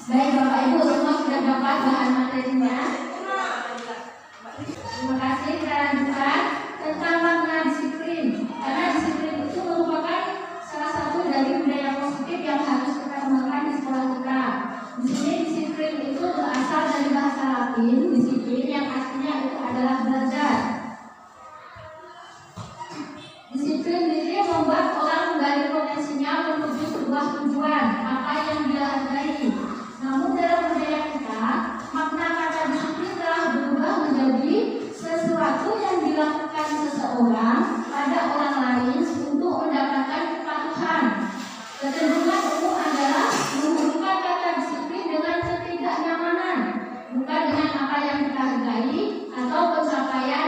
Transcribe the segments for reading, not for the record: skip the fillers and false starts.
Baik Bapak Ibu, semua sudah dapat bahan materinya. Terima kasih. Kita lanjutkan tentang makna disiplin. Karena disiplin itu merupakan salah satu dari budaya positif yang harus kita kembangkan di sekolah kita. Di sini disiplin itu berasal dari bahasa Latin, disiplin yang artinya itu adalah belajar. Disiplin diri membuat orang menggali potensinya menuju sebuah tujuan, apa yang dia hargai. Namun dalam budaya kita, makna kata disiplin telah berubah menjadi sesuatu yang dilakukan seseorang pada orang lain untuk mendapatkan kepatuhan. Kecenderungan umum adalah menghubungkan kata disiplin dengan ketidaknyamanan, bukan dengan apa yang kita hargai atau pencapaian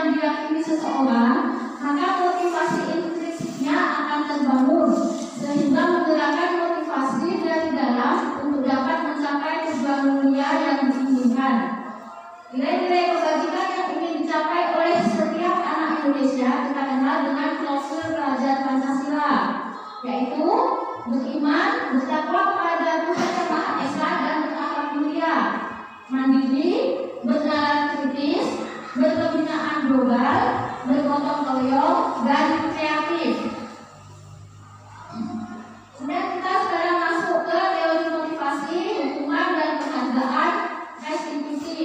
yang diyakini seseorang, maka motivasi intrinsiknya akan terbangun sehingga menggerakkan motivasi dari dalam untuk dapat mencapai tujuan mulia yang diinginkan. Nilai-nilai kebajikan yang ingin dicapai oleh setiap anak Indonesia kita kenal dengan klausul pelajar Pancasila, yaitu beriman, bertakwa kepada Tuhan Yang Maha Esa dan berakhlak mulia, mandiri, bernalar kritis, berkebinaan global, bergotong royong, dan kreatif. Kemudian kita sekarang masuk ke teori motivasi, hukuman, dan penghargaan restitusi.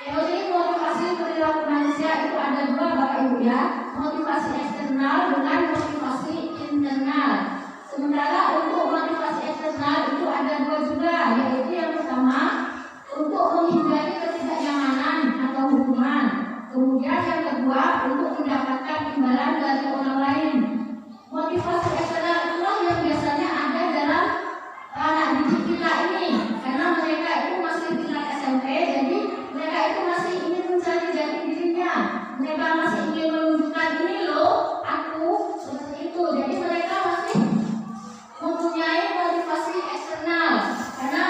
Teori motivasi perilaku manusia itu ada dua, Bapak Ibu ya, motivasi eksternal dengan motivasi internal. Sementara untuk motivasi eksternal itu ada dua juga, yaitu yang pertama untuk menghindari ketidaknyamanan atau hukuman. Kemudian yang kedua untuk mendapatkan imbalan dari orang lain. Motivasi eksternal itulah yang biasanya ada dalam anak didik kita ini, karena mereka itu masih tingkat SMP, jadi mereka itu masih ingin mencari jati dirinya. Mereka masih ingin menunjukkan ini loh, aku seperti itu. Jadi mereka masih mempunyai motivasi eksternal, karena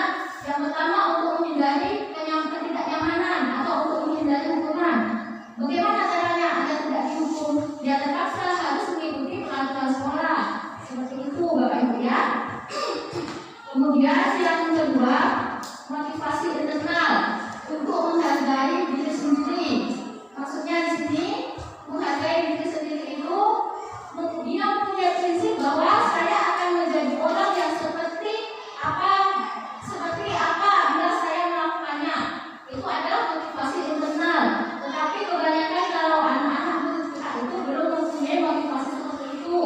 yang pertama untuk menghindari ketidaknyamanan atau untuk menghindari hukuman. Bagaimana caranya agar tidak dihukum? Dia terpaksa harus mengikuti peraturan sekolah. Seperti itu, Bapak Ibu ya. Kemudian yang kedua, motivasi internal untuk menghargai diri sendiri. Maksudnya di sini menghargai diri sendiri itu dia punya prinsip bahwa saya akan menjadi orang yang seperti apa bila saya melakukannya. Itu adalah motivasi internal. Tetapi kebanyakan kalau anak-anak kita itu belum mempunyai motivasi seperti itu.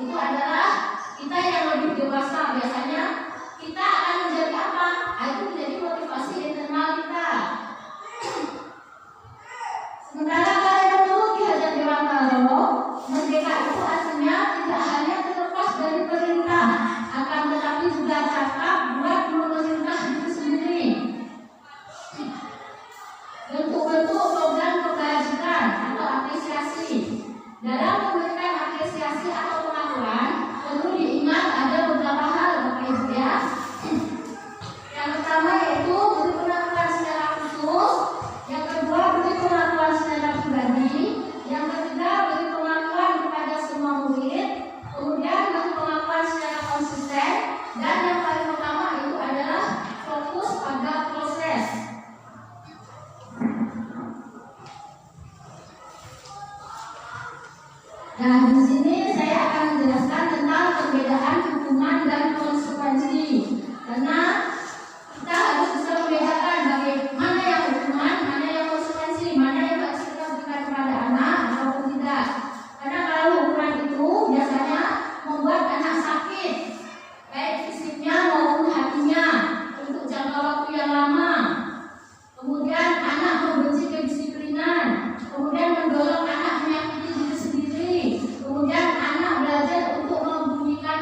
Itu adalah kita yang lebih dewasa biasanya kita akan menjadi apa? Itu menjadi motivasi internal kita. Sementara kalau menurut Ki Hajar Dewantara, merdeka itu artinya tidak hanya terlepas dari perintah, akan tetapi juga cakap buat memerintah diri sendiri. Bentuk-bentuk program kebajikan atau apresiasi. Dalam memberikan apresiasi atau pengakuan, perlu diingat ada beberapa hal, Bapak Ibu ya. Yang pertama yaitu beri pengakuan secara khusus, yang kedua beri pengakuan secara pribadi, yang ketiga beri pengakuan kepada semua murid, kemudian beri pengakuan secara konsisten, dan yang paling utama itu adalah fokus pada proses. Nah, di sini saya akan menjelaskan tentang perbedaan hukuman dan konsekuensi. Karena kita harus bisa membedakan bagaimana yang hukuman, mana yang konsekuensi, mana yang harus kita berikan kepada anak ataupun tidak. Karena kalau hukuman itu biasanya membuat anak sakit, baik fisiknya maupun hatinya, untuk jangka waktu yang lama. Kemudian anak membenci kedisiplinan, kemudian mendorong anak menyakiti diri sendiri, kemudian anak belajar untuk membunyikan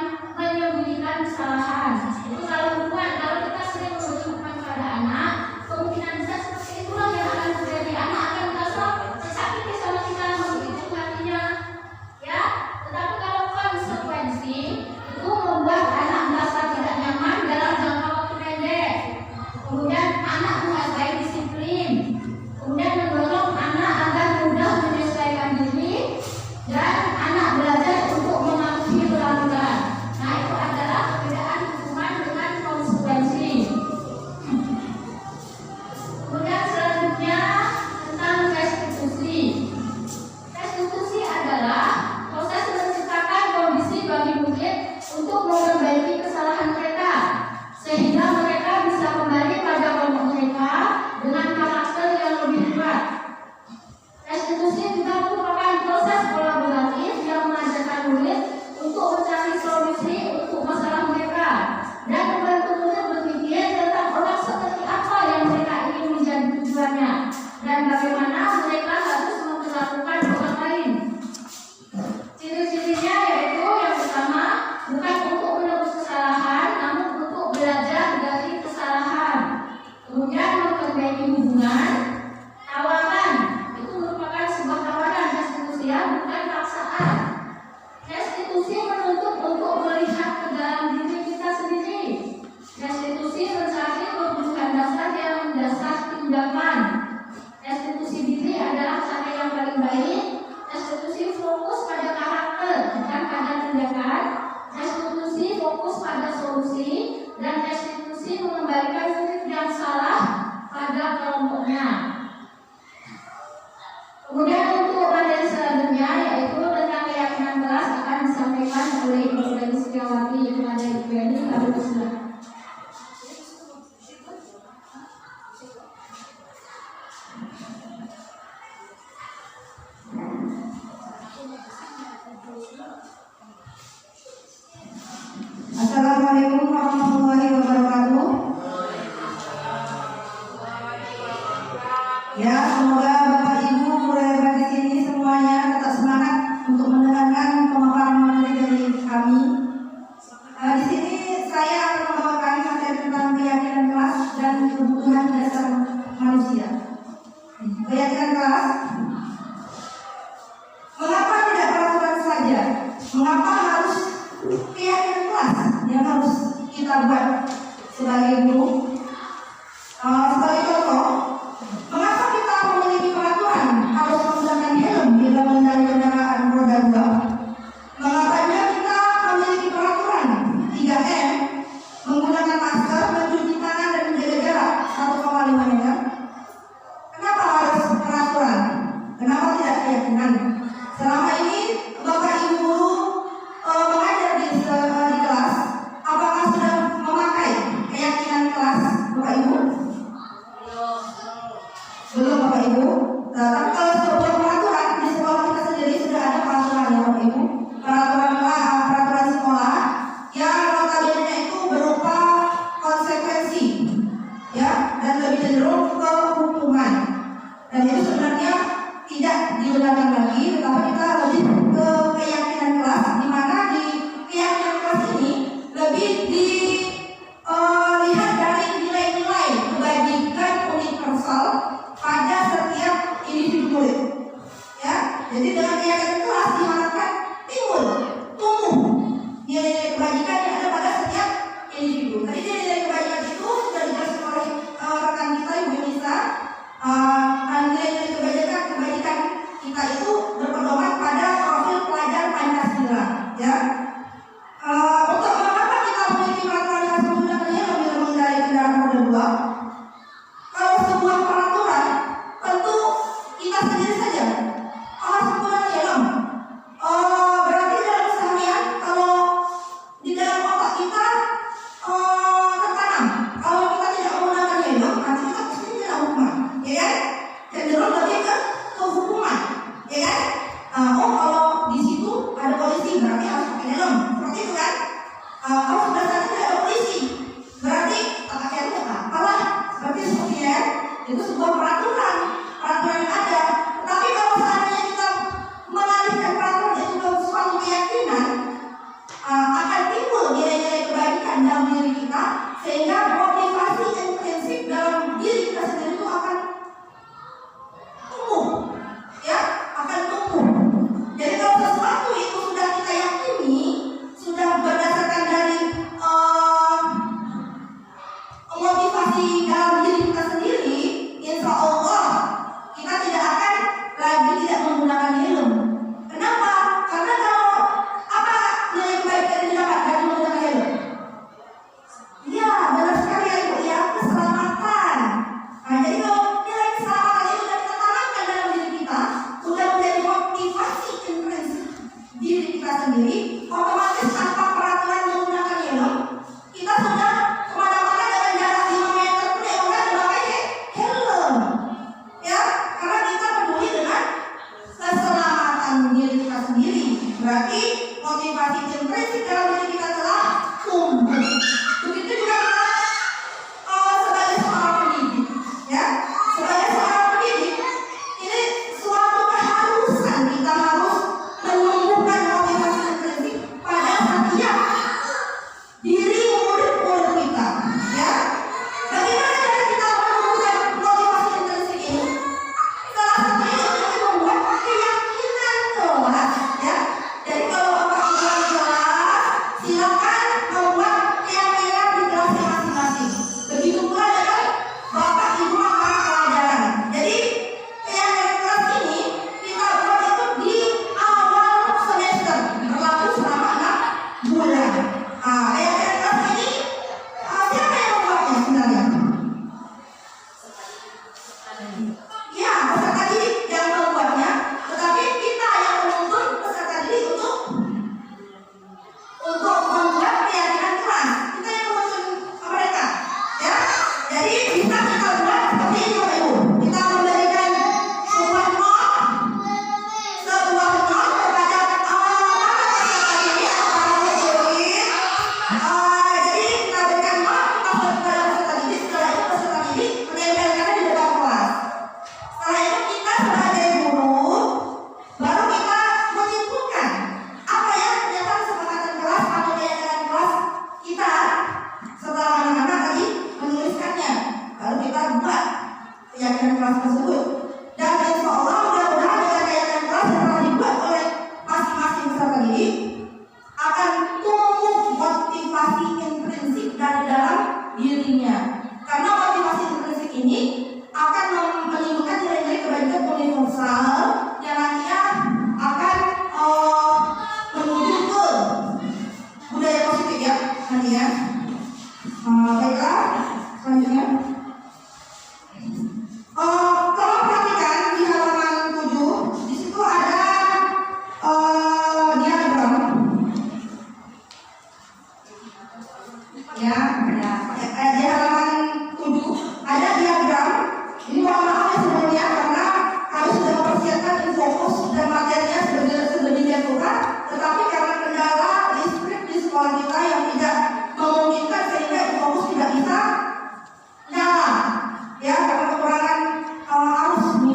warahmatullahi wabarakatuh. Ya, semoga Bapak Ibu mulai di sini semuanya tetap semangat untuk mendengarkan pemaparan materi dari kami. Di sini saya akan membawakan materi tentang keyakinan kelas dan kebutuhan dasar manusia. Keyakinan kelas. Mengapa tidak peraturan saja? Mengapa harus keyakinan kelas yang harus kita buat sebagai guru? Sebagai contoh, mengapa kita memiliki peraturan harus menggunakan helm bila mengendarai kendaraan roda 2? Mengapa juga kita memiliki peraturan 3M, menggunakan masker, mencuci tangan dan menjaga jarak 1,5 meter? Kenapa harus peraturan? Kenapa tidak keyakinan? Selama ini Bapak Ibu guru mengajar di kelas, apakah sudah memakai keyakinan kelas Bapak Ibu? Belum Bapak Ibu. Tapi kalau sebuah peraturan di sekolah kita sendiri sudah ada peraturan ya Bapak Ibu. Peraturan sekolah yang notabene itu berupa konsekuensi, ya, dan lebih cenderung ke hukuman. Dan itu sebenarnya tidak digunakan lagi, tetapi kita lebih ke keyakinan kelas, di mana di keyakinan kelas ini lebih dilihat dari nilai-nilai kebajikan universal pada setiap individu murid. Ya, jadi dengan keyakinan kelas diharapkan timbul, tumbuh nilai-nilai kebajikan yang ada pada setiap individu. Tadi nilai-nilai kebajikan itu sudah dijelaskan oleh rekan kita Ibu Yunisa. Nilai-nilai kebajikan kita itu berpedoman pada profil pelajar Pancasila. Ya. Untuk mengapa kita memiliki peraturan yang menggunakan helm bila mengendarai kendaraan roda 2? Kalau sebuah peraturan, tentu kita sendiri saja harus menggunakan helm.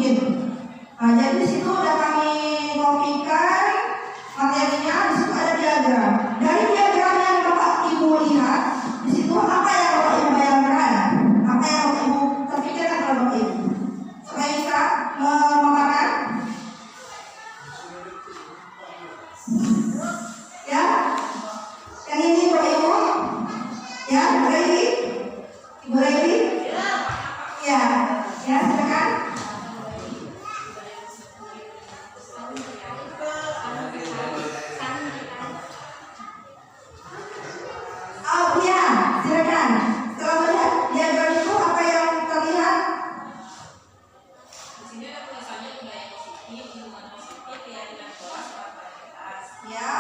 mungkin. Nah, jadi di situ udah kami kopikan materinya, di situ ada diagram. Dari diagram yang Bapak Ibu lihat, di situ apa yang Bapak Ibu bayangkan? Apa yang Bapak Ibu terpikirkan kalau Bapak Ibu? Supaya bisa memaparkan. Ya, yang ini Bapak Ibu. Ya, Ibu Revi. Ibu Revi. Ya, ya silakan. Oh ya, silakan. Setelah melihat diagram itu apa yang terlihat? Di sini ada tulisannya nilai positif, lingkungan positif, keyakinan kelas, kapasitas. Ya.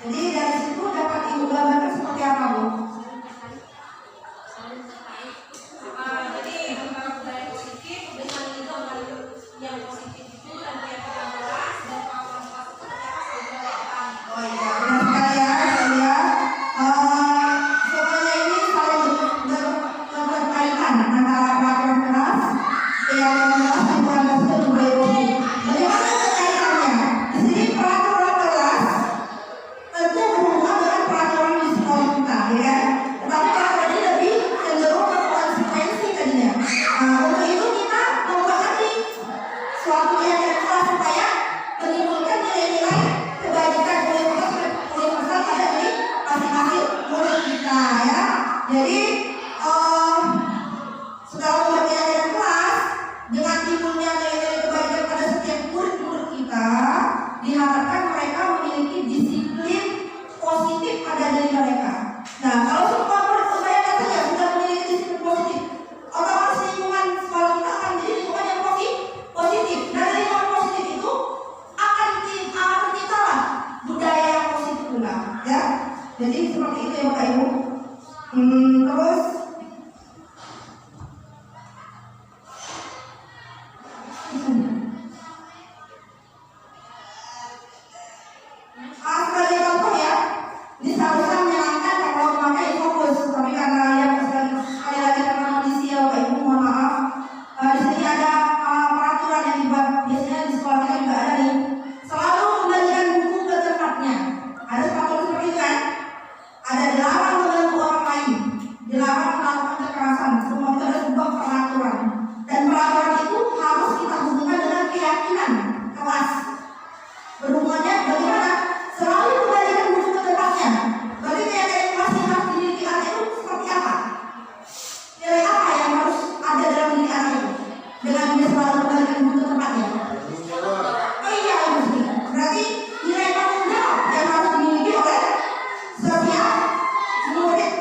Jadi dari situ dapat Ibu gambarkan seperti apa, Bu? Jadi antara budaya positif dengan lingkungan yang positif itu dan keyakinan kelas dan pengalaman kelas itu ternyata sudah datang. Oh iya, benar sekali ya, ya. Semuanya ini saling berkaitan antara peraturan kelas, keyakinan kelas, lingkungan kelas dan budaya positif. Bagaimana kaitannya? Di sini peraturan kelas tentu berhubungan dengan peraturan di sekolah kita, ya. Tetapi peraturan ini lebih cenderung ke konsekuensi tadinya. Untuk itu kita membuat nanti suatu keyakinan kelas supaya menimbulkan nilai-nilai kebajikan universal pada diri masing-masing murid kita, ya. Jadi setelah membuat keyakinan kelas dengan timbulnya nilai-nilai kebajikan pada setiap murid-murid kita, diharapkan mereka memiliki disiplin positif pada diri mereka. Nah, kalau semua murid kebayangkan saja sudah memiliki disiplin positif, otomatis lingkungan sekolah kita akan menjadi lingkungan yang positif. Dan dari lingkungan positif itu akan terciptalah budaya yang positif pula, ya. Jadi seperti itu ya Bapak Ibu. Terus sebagai contoh ya, ini seharusnya menyenangkan kalau memakai fokus, tapi karena ya sekali lagi karena kondisi ya Bapak Ibu, mohon maaf. Di sini ada peraturan yang dibuat, biasanya di sekolah kita juga ada nih. Selalu kembalikan buku ke tempatnya. Ada peraturan seperti itu kan? Ada dilarang mengganggu orang lain, dilarang melakukan kekerasan. Semua itu ada sebuah peraturan. Dan peraturan itu harus kita hubungkan dengan keyakinan kelas. Berhubungannya bagaimana? Selalu kembalikan buku ke tempatnya. Berarti keyakinan kelas yang harus dimiliki anak itu seperti apa? Nilai apa yang harus ada dalam diri anak itu? Dengan dia selalu kembalikan buku ke tempatnya. Oh iya, Ibu. Berarti nilai tanggung jawab yang harus dimiliki oleh setiap murid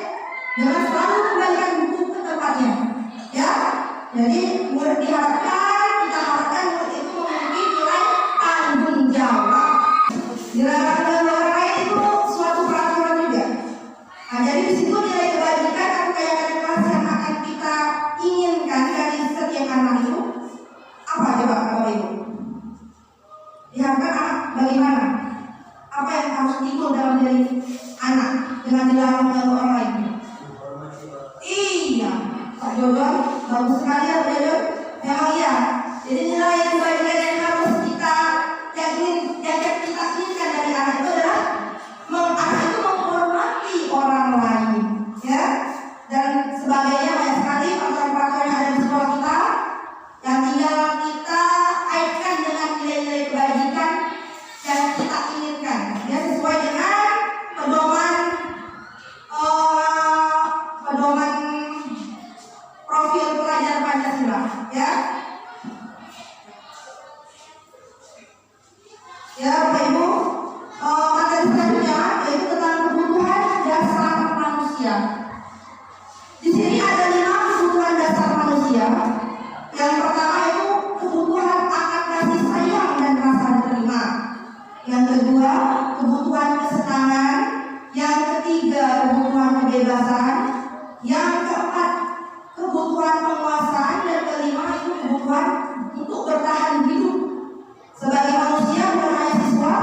dengan selalu kembalikan buku ke tempatnya. Ya, jadi murid kita harapkan murid itu memiliki nilai tanggung jawab. Dilarang mengganggu orang lain itu suatu peraturan juga. Nah, jadi di situ nilai kebajikan atau keyakinan kelas yang akan kita inginkan dari setiap anak itu apa coba Bapak Ibu? Diharapkan anak bagaimana? Apa yang harus timbul dalam diri anak dengan dilarang mengganggu orang lain? Iya, Pak Jodoh, bagus sekali ya Pak Jodoh. Memang iya. Jadi nilai kebajikan yang harus kita inginkan dari anak itu adalah anak itu menghormati orang lain, ya. Dan sebagainya banyak sekali peraturan-peraturan yang ada di sekolah kita yang tinggal kita kaitkan dengan nilai-nilai kebajikan yang kita inginkan, ya, sesuai dengan pedoman profil pelajar Pancasila, ya. Ya Bapak Ibu, materi selanjutnya yaitu tentang kebutuhan dasar manusia. Di sini ada 5 kebutuhan dasar manusia. Yang pertama itu kebutuhan akan kasih sayang dan rasa diterima. Yang kedua, kebutuhan kesenangan. Yang ketiga, kebutuhan kebebasan. Yang keempat, kebutuhan penguasaan. Dan kelima itu kebutuhan untuk bertahan hidup. Sebagai manusia bukan hanya siswa,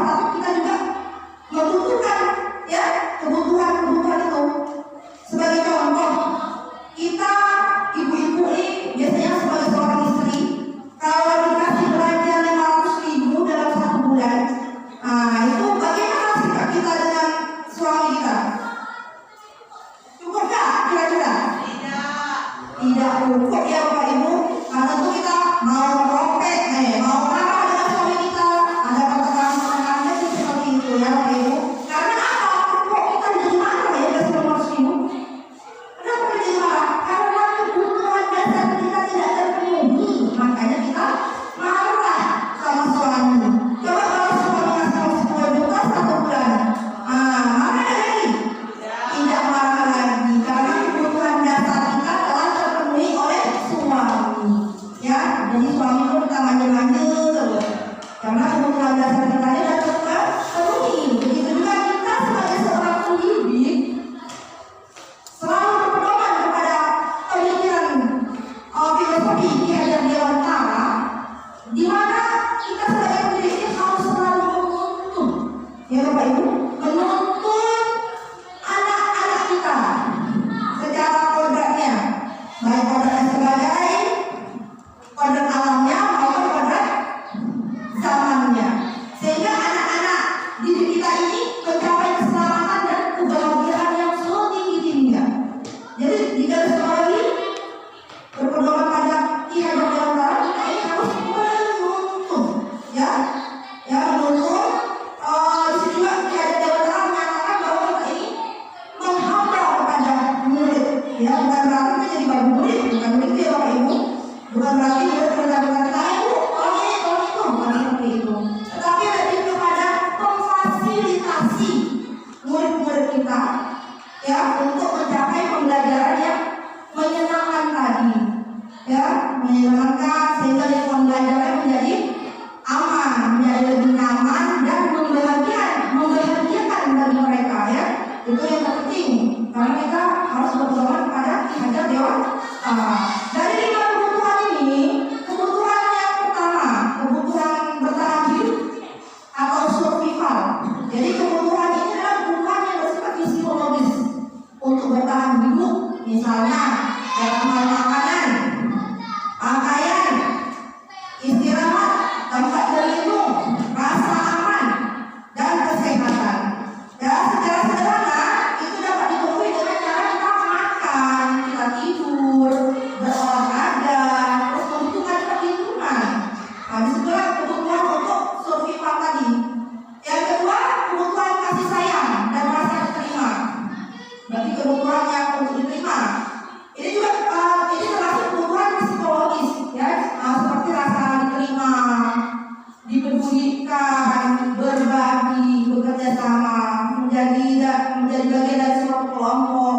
menjadi bagian dari suatu kelompok,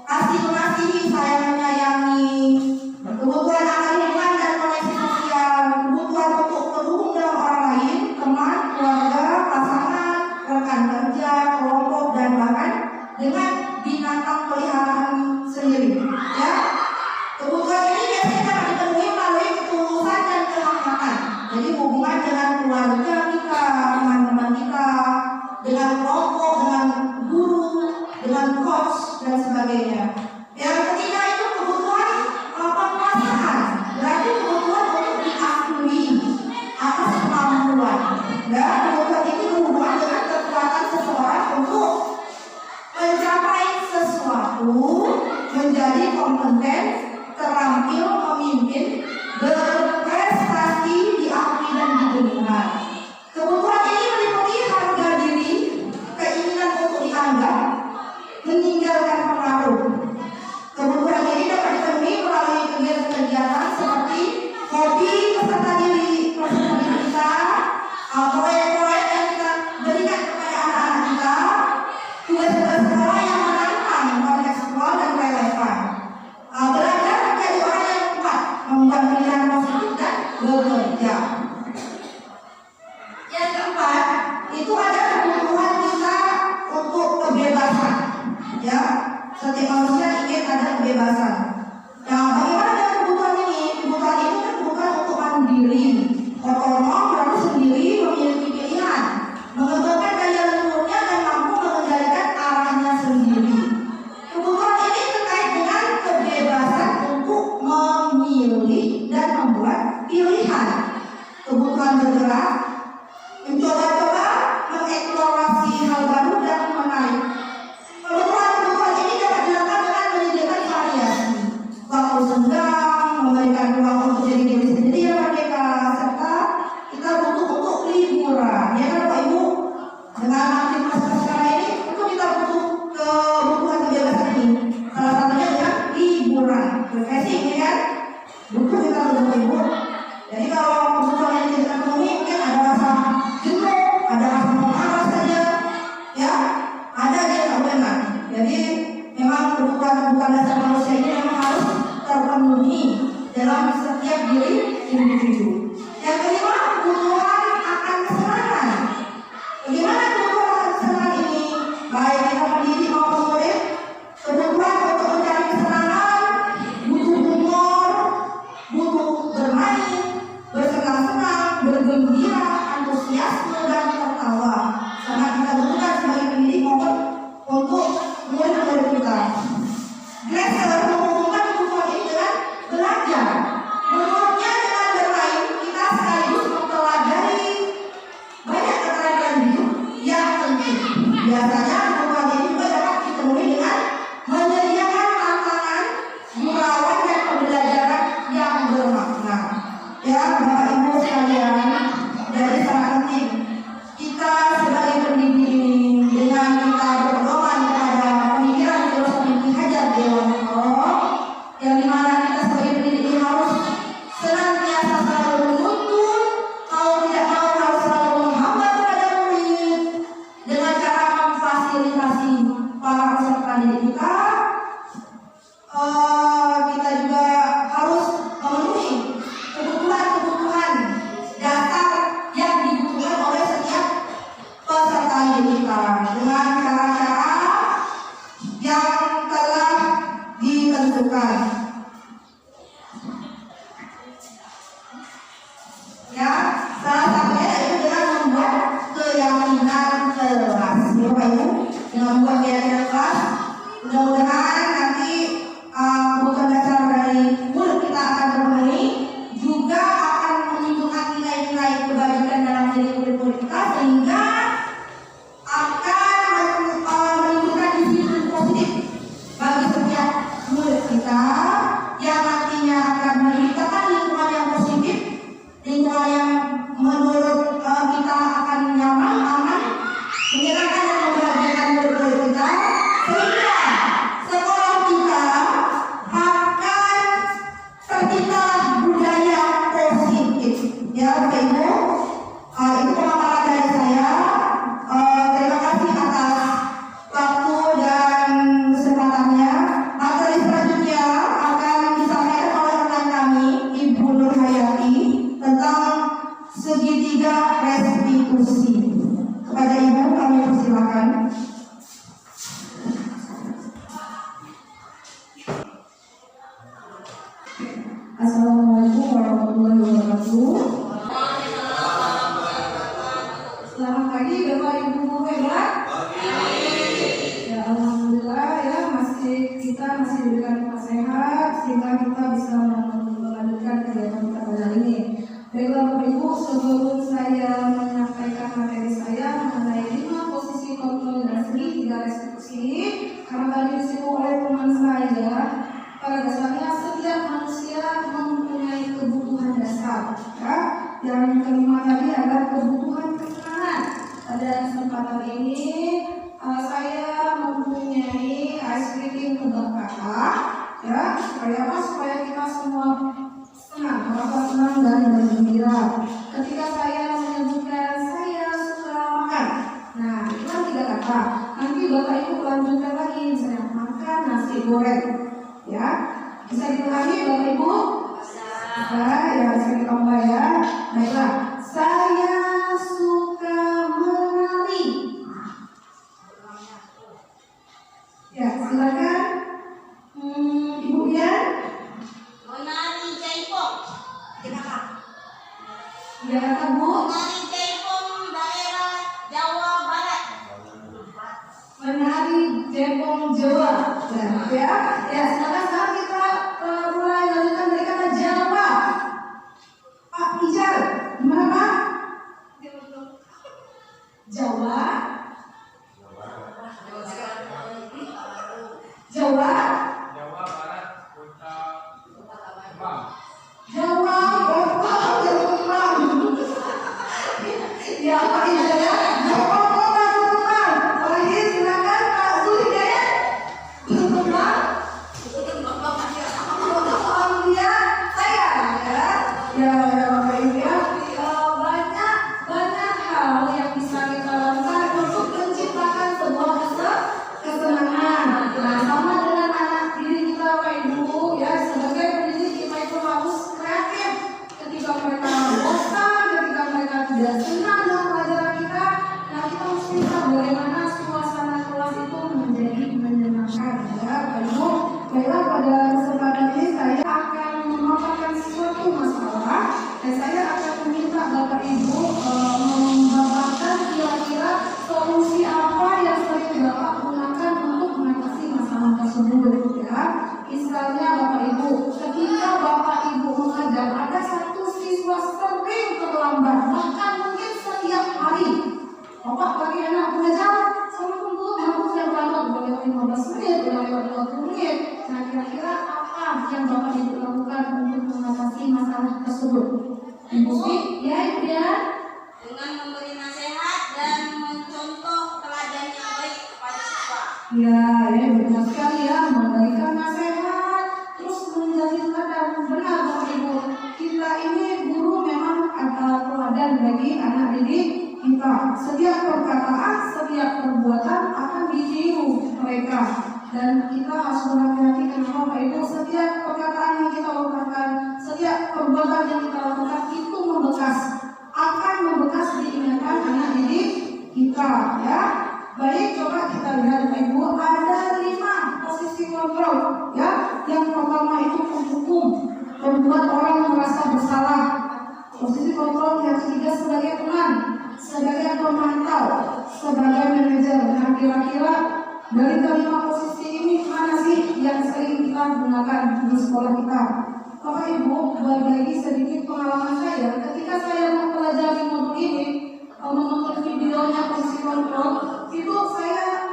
kasih mengasihi, sayang menyayangi, kebutuhan akan lingkungan dan koneksi sosial, kebutuhan untuk terhubung dengan orang lain, teman, keluarga, pasangan, rekan kerja, kelompok, dan bahkan dengan binatang peliharaan sendiri. Ya, kebutuhan ini biasanya dapat dipenuhi melalui ketulusan dan kehangatan. Jadi hubungan dengan keluarga kita, teman-teman kita, dengan kelompok, dengan guru, dengan coach dan sebagainya. Yang ketiga itu kebutuhan penguasaan, berarti kebutuhan untuk diakui atas kemampuan. Dan kebutuhan ini berhubungan dengan kekuatan seseorang untuk mencapai sesuatu, menjadi kompeten, terampil, memimpin, berprestasi, diakui dan didengar. Kebutuhan ini meliputi harga diri, keinginan untuk dianggap, meninggalkan pengaruh. Kebutuhan ini dapat dipenuhi melalui kegiatan-kegiatan seperti hobi, peserta diri kita, proyek-proyek yang kita berikan kepada anak-anak kita, tugas-tugas sekolah yang menantang, kontekstual dan relevan. Belajar menjadi orang yang kuat, membuat pilihan positif dan bekerja. Yang keempat, itu ada kebutuhan kita untuk kebebasan. Ya, setiap manusia ingin ada kebebasan. Nah, bagaimana dengan kebutuhan ini? Kebutuhan ini kan kebutuhan untuk mandiri, otonom, berarti sendiri, memiliki pilihan, mengembangkan daya lembutnya dan mampu mengendalikan arahnya sendiri. Kebutuhan ini terkait dengan kebebasan untuk memilih dan membuat pilihan. Kebutuhan bergerak, mencoba-coba, mengeksplorasi hal baru dan menarik. Kebutuhan ini dapat dilakukan dengan menyediakan variasi, waktu senggang, memberikan ruang untuk jadi diri sendiri yang merdeka, serta kita butuh untuk liburan. Ya kan Bapak Ibu? Dengan aktivitas sekarang ini, itu kita butuh kebutuhan kebebasan ini. Salah satunya dengan liburan, refreshing, ya kan? Butuh kita Bapak Ibu. Jadi kalau kebutuhan ini kita penuhi, mungkin ada rasa jenuh, ada rasa malas saja, ya, ada dia tak benar. Jadi memang kebutuhan dasar manusia ini memang harus terpenuhi dalam setiap diri individu. Yang kelima, kebutuhan akan kesenangan. Bagaimana kebutuhan akan kesenangan ini? Baik kita pendidik maupun murid, kebutuhan untuk mencari kesenangan, butuh humor, butuh bermain, bersenang-senang, bergembira, antusiasme dan tertawa. Sangat kita butuhkan sebagai pendidik maupun untuk murid-murid kita. Glasser menghubungkan kebutuhan ini dengan belajar. Menurutnya dengan bermain kita sekaligus mempelajari banyak keterampilan hidup yang penting. Biasanya kebutuhan ini juga dapat dipenuhi dengan menyediakan tantangan, gurauan dan pembelajaran yang bermakna. Ya, Bapak Ibu sekalian, jadi sangat penting kita sebagai pendidik ini dengan kita berpedoman kepada pemikiran filosofi Ki Hajar Dewantara, yang dimana kita sebagai pendidik ini harus senantiasa selalu menuntun, mau tidak mau harus selalu menghambat kepada murid dengan cara memfasilitasi para peserta didik kita. Kita juga harus memenuhi kebutuhan dasar yang dibutuhkan oleh setiap peserta didik kita dengan cara-cara yang telah ditentukan. Ya, salah satunya yaitu dengan membuat keyakinan kelas. Ya, Bapak Ibu, dengan membuat keyakinan kelas, mudah-mudahan nanti kebutuhan dasar dari murid kita akan terpenuhi, juga akan menimbulkan nilai-nilai kebajikan dalam diri murid-murid kita, sehingga akan menimbulkan disiplin positif bagi setiap murid kita yang nantinya akan menciptakan lingkungan yang positif, lingkungan yang menurut kita akan nyaman, aman, menyenangkan dan membahagiakan murid-murid kita, sehingga sekolah kita akan tercipta budaya positif. Ya Bapak Ibu, itu pemaparan dari saya. Terima kasih atas waktu segitiga restitusi. Kepada Ibu kami persilakan. Assalamualaikum warahmatullahi wabarakatuh. Selamat pagi Bapak Ibu guru hebat. Ya alhamdulillah ya kita masih diberikan sehat sehingga kita bisa melanjutkan kegiatan kita pada hari ini. Baiklah Bapak Ibu, sebelum saya menyampaikan materi saya mengenai 5 posisi kontrol dasar 3 restitusi, karena tadi disinggung oleh teman saya, pada dasarnya setiap manusia mempunyai kebutuhan dasar. Ya. Yang kelima tadi adalah kebutuhan kesenangan. Pada kesempatan ini saya mempunyai ice breaking untuk kakak, ya, supaya apa? Supaya kita semua senang, merasa senang dan bergembira. Ketika saya menyebutkan saya suka makan, nah itu kan 3 kata. Nanti Bapak Ibu lanjutkan lagi, misalnya makan nasi goreng, ya. Bisa dipahami Bapak Ibu? Ya, bisa ditambah ya. Baiklah, saya suka menari. Ya, silakan. Ibu Dian. Menari jaipong. Ya, kata Bu. Menari jaipong daerah Jawa Barat. Menari jaipong Jawa. Ya, ya. Sekarang kita mulai lanjutkan dari kata Jawa. Pak Ijal, gimana Pak? Jawa. Jawa. Jawa Barat, Kota Kemang. Jawa, Bapak, Kemang. Ya, Pak Ijal ya. Jawa, Kota Kemang. Lagi silakan Pak Zulhijjah. Kemang. Dia saya ya. Ya, Bapak Ibu ya. Banyak hal yang bisa kita lakukan untuk menciptakan sebuah kesenangan. Nah, sama dengan anak didik kita Bapak Ibu ya, sebagai pendidik kita itu harus kreatif. Ketika mereka bosan, ketika mereka tidak senang dengan pelajaran kita, nah kita harus bisa bagaimana suasana kelas itu menjadi menyenangkan ya Bapak Ibu. Baiklah, pada kesempatan ini saya akan memaparkan suatu masalah dan saya akan meminta Bapak Ibu membawakan kira-kira solusi apa yang sering Bapak gunakan untuk mengatasi masalah tersebut ya. Misalnya Bapak Ibu, ketika Bapak Ibu mengajar ada satu siswa sering terlambat, bahkan mungkin setiap hari. Bapak bagi anak mengajar, sama guru harus yang terlambat boleh 15 menit, boleh 20 menit. Nah, kira-kira apa yang Bapak Ibu lakukan untuk mengatasi masalah tersebut? Ibu ya, Ibu ya. Dengan memberi nasihat dan mencontoh teladan yang baik kepada siswa. Ya, benar sekali ya, memberikan nasihat, terus menjadi teladan. Benar Bapak Ibu, kita ini guru memang ada teladan bagi anak didik kita. Setiap perkataan, setiap perbuatan akan ditiru mereka. Dan kita harus berhati-hati kenapa Bapak Ibu, setiap perkataan yang kita lakukan, setiap perbuatan yang kita lakukan itu akan membekas di ingatan anak didik kita ya. Baik, coba kita lihat Bapak Ibu, ada 5 posisi kontrol ya. Yang pertama itu penghukum, membuat orang merasa bersalah. Posisi kontrol yang ketiga sebagai teman, sebagai pemantau, sebagai manajer. Nah, kira-kira dari kelima posisi ini mana sih yang sering kita gunakan di sekolah kita? Bapak Ibu, berbagi sedikit pengalaman saya ketika saya mempelajari modul ini, menonton videonya posisi kontrol, itu saya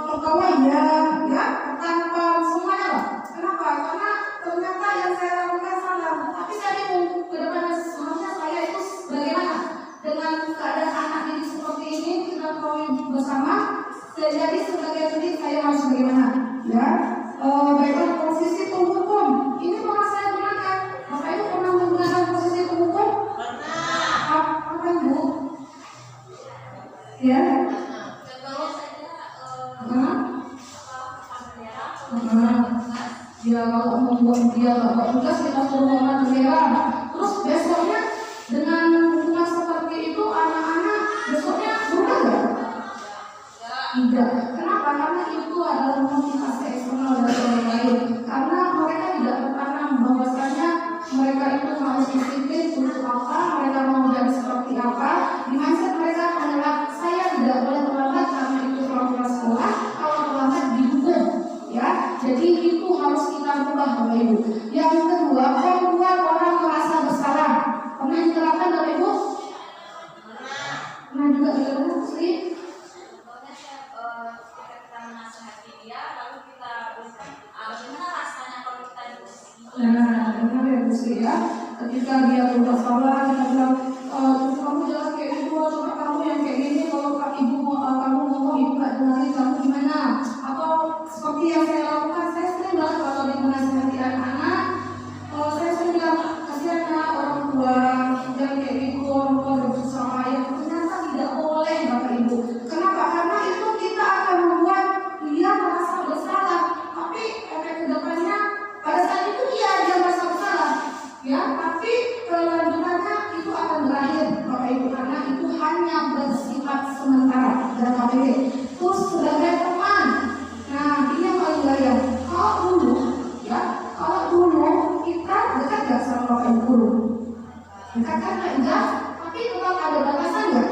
tertawa ya, tanpa semuanya lah. Kenapa? Karena ternyata yang saya lakukan salah. Tapi saya bingung ke depannya sebenarnya saya itu bagaimana dengan keadaan anak didik seperti ini, kita tahu bersama. Jadi sebagai pendidik saya harus bagaimana? Ya, baiklah posisi penghukum. Ini pernah saya gunakan. Bapak Ibu pernah menggunakan posisi penghukum? Pernah. Apa Ibu? Ya. Contohnya saja Ya kalau membuat dia nggak tugas kita suruh warna bendera. Terus besoknya dengan Bapak Ibu. Yang kedua, membuat orang merasa bersalah. Pernah diterapkan Bapak Ibu? Pernah juga diterapkan Sri? Contohnya kita menasihati dia, lalu kita berikan gimana rasanya kalau kita di posisi itu. Nah, benar ya Bu Sri ya. Ketika dia berbuat salah, kita bilang, kamu jangan kayak gitu, coba kamu yang kayak gini. Kalau ibu kamu ngomong ibu nggak dengerin, kamu gimana? Atau seperti yang saya lakukan, saya sering banget kalau di menasihati anak-anak, saya sering bilang kasihan ya orang tua, jangan kayak gitu, orang tua berusaha payah. Ternyata tidak boleh Bapak Ibu. Kenapa? Karena itu kita akan membuat dia merasa bersalah. Tapi efek kedepannya pada saat itu dia merasa bersalah, ya. Tapi kelanjutannya itu akan berakhir Bapak Ibu, karena itu hanya bersifat sementara dalam KPD. Terus sebagai teman, nah ini yang paling bahaya. Kalau dulu kita dekat gak sama Bapak Ibu guru? Dekat kan enggak? Tapi tetap ada batasan nggak?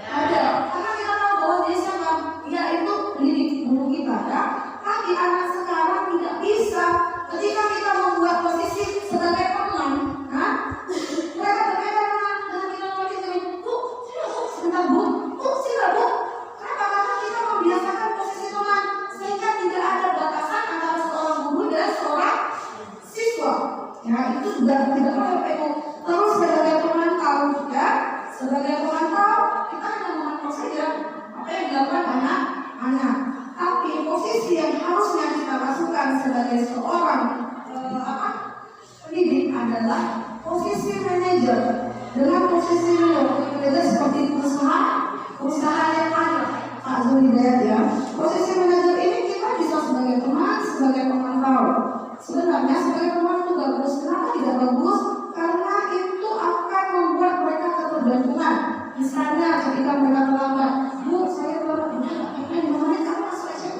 Ada. Karena kita tahu bahwa dia siapa? Dia itu pendidik guru kita, ya. Tapi anak sekarang tidak bisa. Ketika kita membuat posisi sebagai teman, mereka berbeda dengan kita lagi jadi bu, sebentar bu, sila bu. Kenapa? Karena kita membiasakan posisi teman, sehingga tidak ada batasan antara seorang guru dan seorang siswa. Ya, itu juga tidak boleh. Terus sebagai pemantau, ya, sebagai pemantau kita hanya memantau saja apa yang dilakukan anak-anak. Tapi posisi yang harusnya kita lakukan sebagai seorang pendidik adalah posisi manajer. Dengan posisi manajer seperti perusahaan yang ada Pak Zulhidayat, ya. Posisi manajer ini kita bisa sebagai teman, sebagai pemantau. Sebenarnya sebagai teman itu bagus. Kenapa tidak bagus? Karena itu akan membuat mereka ketergantungan. Misalnya ketika mereka terlambat, bu saya terlambat, menit kamu masuk aja.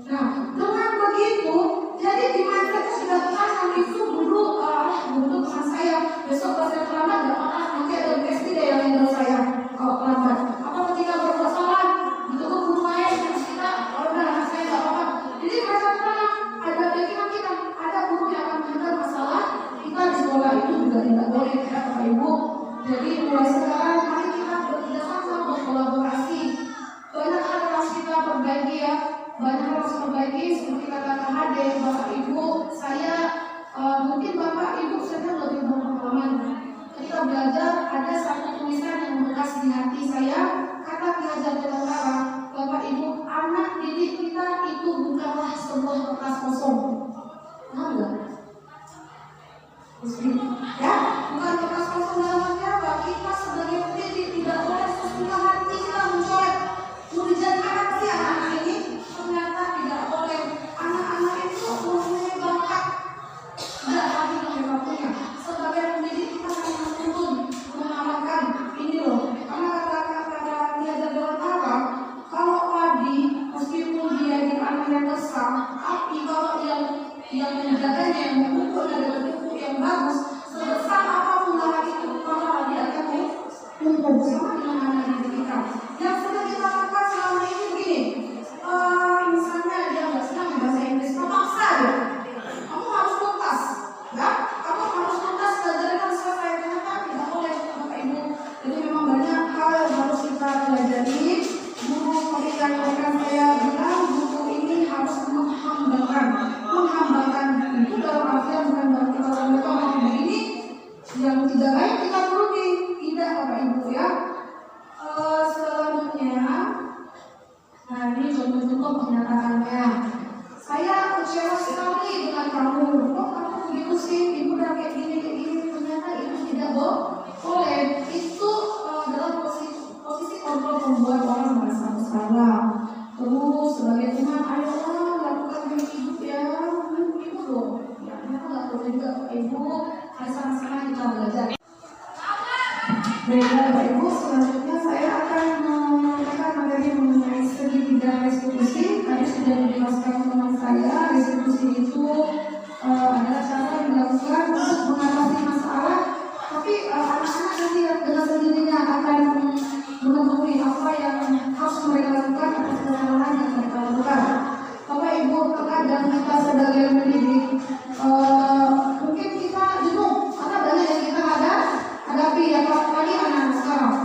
Nah, dengan begitu, jadi di mindsetnya sudah tanam itu dulu teman saya besok pas saya terlambat nggak apa-apa, nanti ada pasti deh yang handle saya kalau terlambat. Apa ketika berbuat salah, itu ke guru lain terus kita, kalau udah anak saya nggak apa-apa. Jadi mereka tanam ada pikiran kita, ada guru yang akan handle masalah kita di sekolah itu juga tidak boleh ya Bapak Ibu. Jadi mulai sekarang mari kita bekerjasama berkolaborasi. Banyak hal harus kita perbaiki ya, banyak harus perbaiki seperti kata Kak Hade, Bapak Ibu, saya mungkin Bapak Ibu sedang lebih berpengalaman. Ketika belajar ada satu tulisan yang membekas di hati saya, kata Ki Hajar Dewantara, Bapak Ibu, anak didik kita itu bukanlah sebuah kertas kosong. Tahu nggak? Ya, bukan kertas kosong dalam arti apa? Kita sebagai pendidik tidak boleh sesuka hati kita mencoret. Mau dijadikan apa sih anak-anak ini? Ternyata tidak boleh. Anak-anak itu mempunyai bakat. Tidak lagi yang mereka punya. Sebagai pendidik kita harus menuntun, mengamalkan ini loh. Karena kata-kata Ki Hajar Dewantara, kalau padi meskipun dia dipanen yang besar, tapi kalau yang menjaganya, yang mengukur dan bentuk yang bagus, sebesar apapun lahan itu, maka padi akan tumbuh sama dengan anak didik kita. Yang sudah kita lakukan selama ini begini, misalnya dia nggak senang bahasa Inggris, terpaksa dia. Kamu harus tuntas, ya? Kamu harus tuntas belajarnya harus selesai. Ternyata tidak boleh Bapak Ibu. Jadi memang banyak hal yang harus kita pelajari. Guru ketika mereka saya bilang buku ini harus menghambakan itu dalam artian bukan berarti kalau mereka mau begini yang tidak baik kita turuti, tidak Bapak Ibu ya. Selanjutnya, nah ini contoh-contoh pernyataannya. Saya kecewa sekali dengan kamu. Kok kamu begitu sih? Ibu udah kayak gini. Ternyata itu tidak boleh. Itu dalam posisi kontrol membuat orang merasa bersalah. Terus sebagai teman, ayolah lakukan demi hidup ya. Ibu loh. Ya, kenapa nggak boleh juga Pak Ibu? Mari sama-sama kita belajar. Baiklah Bapak Ibu, selanjutnya saya akan menyampaikan materi mengenai segitiga restitusi. Tadi sudah dijelaskan teman saya, restitusi itu adalah cara yang dilakukan untuk mengatasi masalah. Tapi anak-anak nanti dengan sendirinya akan mengetahui apa yang harus mereka lakukan atas kesalahan yang mereka lakukan. Bapak Ibu, terkadang kita sebagai pendidik ya apalagi anak-anak sekarang.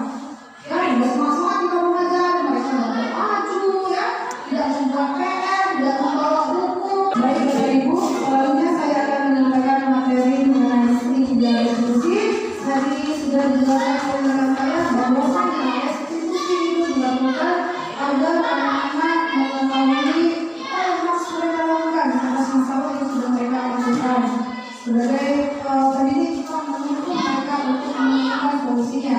Ya, udah semangat kita mengajar, mereka nggak maju, ya, tidak membuat PR, tidak membawa buku. Baik Bapak Ibu, selanjutnya saya akan menyampaikan materi mengenai seni restitusi. Tadi sudah dijelaskan oleh rekan saya bahwasanya restitusi itu dilakukan agar anak-anak mengetahui apa yang harus mereka lakukan atas masalah yang sudah mereka lakukan. Sebagai pendidik kita menuntut mereka untuk menemukan solusinya.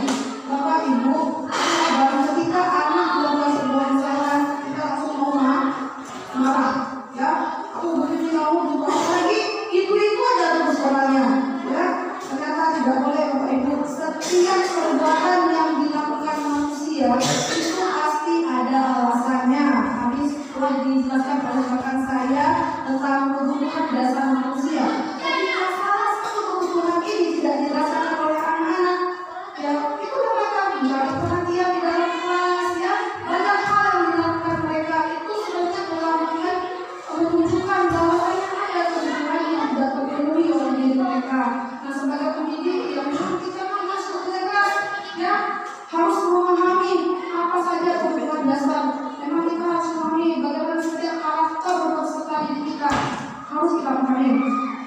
Bapak Ibu, dalam ketika anak melakukan sebuah kesalahan, kita langsung mau marah, ya. Aku begini kamu juga lagi, itu aja terus orangnya, ya. Ternyata tidak boleh Bapak Ibu. Setiap perbuatan yang dilakukan manusia itu pasti ada alasannya. Habis telah dijelaskan oleh rekan saya tentang kebutuhan dasar manusia. Tapi masalah satu kebutuhan ini tidak dirasakan oleh anak-anak. Ya, itu mereka mencari perhatian di dalam kelas, ya. Banyak hal yang dilakukan mereka itu sebenarnya melakukan menunjukkan bahwa ada kebutuhan yang tidak terpenuhi oleh diri mereka. Nah, sebagai pendidik, ya memang kita harus mereka, ya, harus memahami apa saja kebutuhan dasar. Memang kita harus memahami bagaimana setiap karakter peserta didik kita harus kita pahami.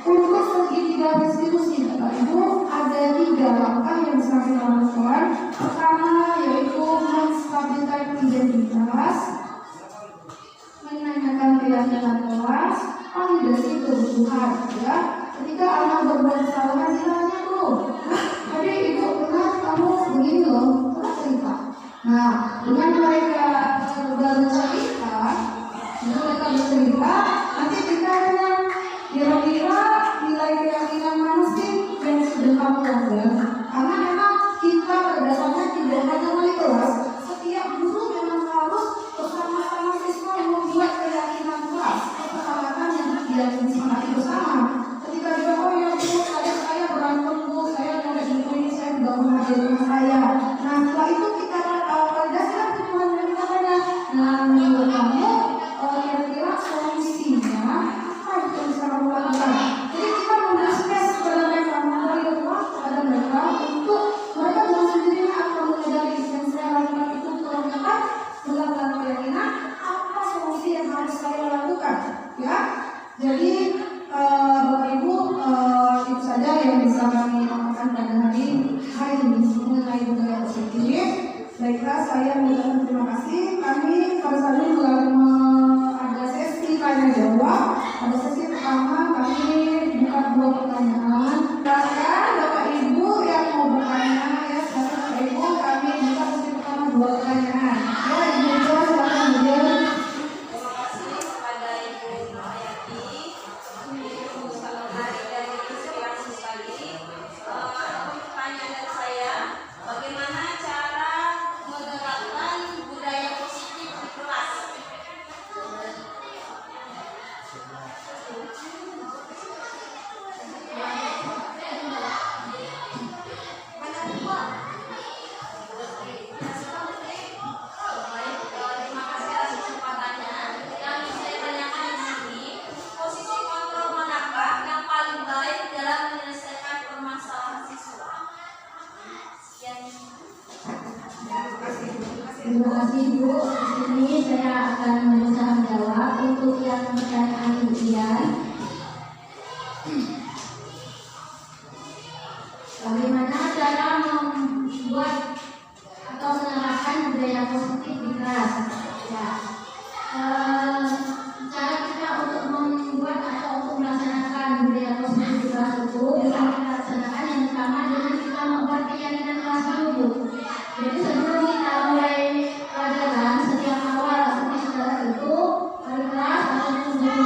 Untuk segitiga restitusi, Bapak Ibu, ada 3 langkah yang bisa kita lakukan. Pertama yaitu menstabilkan identitas, menanyakan keyakinan kelas, validasi kebutuhan, ya. Ketika anak berbuat kesalahan, kita tanya dulu, tadi ibu benar kamu begini loh, terus cerita. Nah, dengan mereka bercerita, nanti kita tanya, kira-kira nilai keyakinan mana sih yang sudah kamu lakukan? Karena memang kita berdasarkan tidak hanya wali kelas, setiap guru memang harus bersama-sama siswa membuat keyakinan kelas, kesepakatan yang disepakati bersama. Ketika dia oh ya bu, saya berantem bu, saya nyolek buku ini, saya tidak mengajar rumah saya. Nah setelah itu kita validasikan kebutuhan yang kita tanya. Nah menurut kamu kira-kira solusinya apa yang bisa kamu lakukan? Jadi kita memberi space kepada mereka, memberi ruang kepada mereka untuk mereka dengan sendirinya akan menyadari yang saya lakukan itu kurang tepat, melakukan keyakinan apa solusi yang harus saya lakukan, ya. Jadi Bapak Ibu, itu saja yang bisa kami sampaikan pada hari ini mengenai budaya positif. Baiklah, saya mengucapkan terima kasih. Kami pada saat ini ada sesi tanya jawab. Pada sesi pertama kami buka 2 pertanyaan. Silakan Bapak Ibu yang mau bertanya, ya. Silakan Bapak Ibu, kami buka sesi pertama 2 pertanyaan. Ya, Ibu silakan beliau. Terima kasih kepada Ibu Nohayati, Ibu Salomari dari Inspirasi Pagi. Pertanyaan dari saya, bagaimana cara menerapkan budaya positif di kelas? Terima kasih atas kesempatannya. Yang saya tanyakan di sini, posisi kontrol manakah yang paling baik dalam menyelesaikan permasalahan siswa? Sekian. Terima kasih Bu. Di sini saya akan berusaha menjawab untuk yang pertanyaan kemudian. Bagaimana cara membuat atau menerapkan budaya positif di kelas? Ya, cara kita untuk membuat atau untuk melaksanakan budaya positif di kelas itu bisa kita laksanakan yang pertama dengan kita membuat keyakinan kelas dulu. Jadi sebelum kita mulai pelajaran, setiap awal seperti saudara itu wali kelas ataupun guru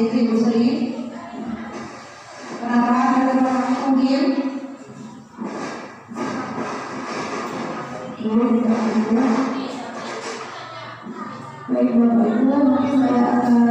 Fitri Ibu Sri. Penambahan dari Bapak mungkin. Baik Bapak Ibu, mungkin saya akan